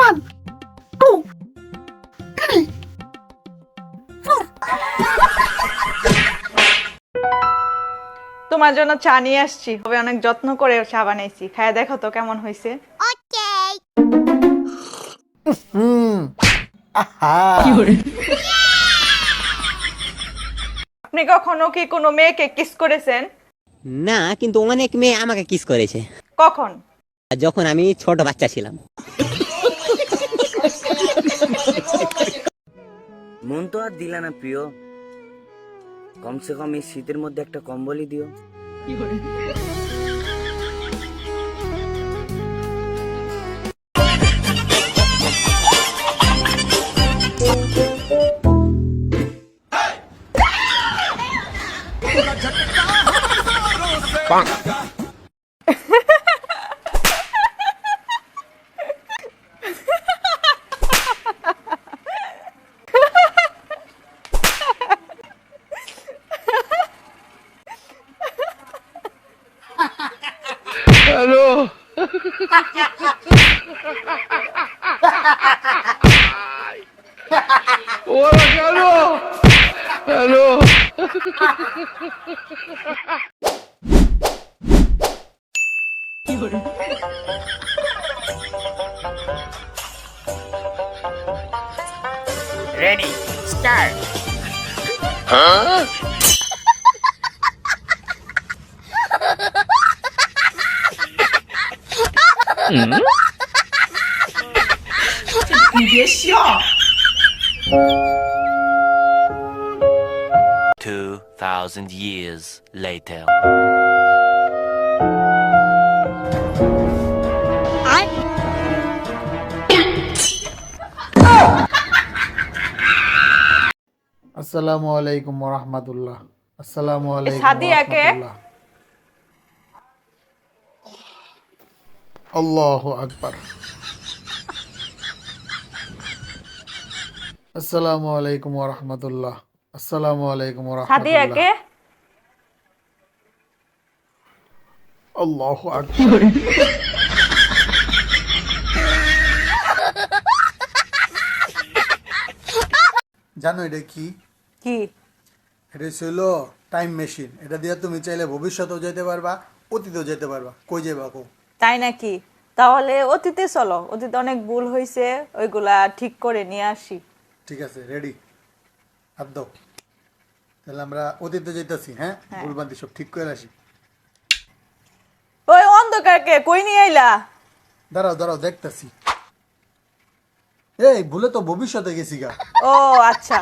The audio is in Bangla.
1 2 3 তোমার জন্য চা নিয়ে আসছি, তবে অনেক যত্ন করে চা বানাইছি, খায় দেখো তো কেমন হয়েছে। আপনি কখনো কি কোনো মেয়েকে কিস করেছেন? না, কিন্তু অনেক মেয়ে আমাকে কিস করেছে কখন? যখন আমি ছোট বাচ্চা ছিলাম। মন তো আর দিলা না প্রিয়, কমসে কম এই শীতের মধ্যে একটা কম্বলই দিও। Ready start。 2,000 years later. আসসালামু আলাইকুম ওয়া রাহমাতুল্লাহ। আসসালামু আলাইকুম সাদিয়াকে আল্লাহু আকবার। আসসালামু আলাইকুম ওয়া রাহমাতুল্লাহ। আসসালামু আলাইকুম ওয়া রাহমাতুল্লাহ। সাদিয়াকে আল্লাহু আকবার। জানো এটা কি? কি? এটা ছিল টাইম মেশিন। এটা দিয়ে তুমি চাইলে ভবিষ্যতেও যেতে পারবা, অতীতেও যেতে পারবা। কই যাবা কো? তাই নাকি? তাহলে অতীতে চলো, অতীতে অনেক ভুল হয়েছে, ওইগুলা ঠিক করে নিয়ে আসি। ঠিক আছে, রেডি? হাত দাও। তাহলে আমরা অতীতে যেতেছি। হ্যাঁ, ভুলবান্তি সব ঠিক করে আসি। ওই অন্ধকারকে কই নিয়ে আইলা? দাঁড়াও দাঁড়াও, দেখতেছি। এই ভুলে তো ভবিষ্যতে গেছি গা। ও আচ্ছা।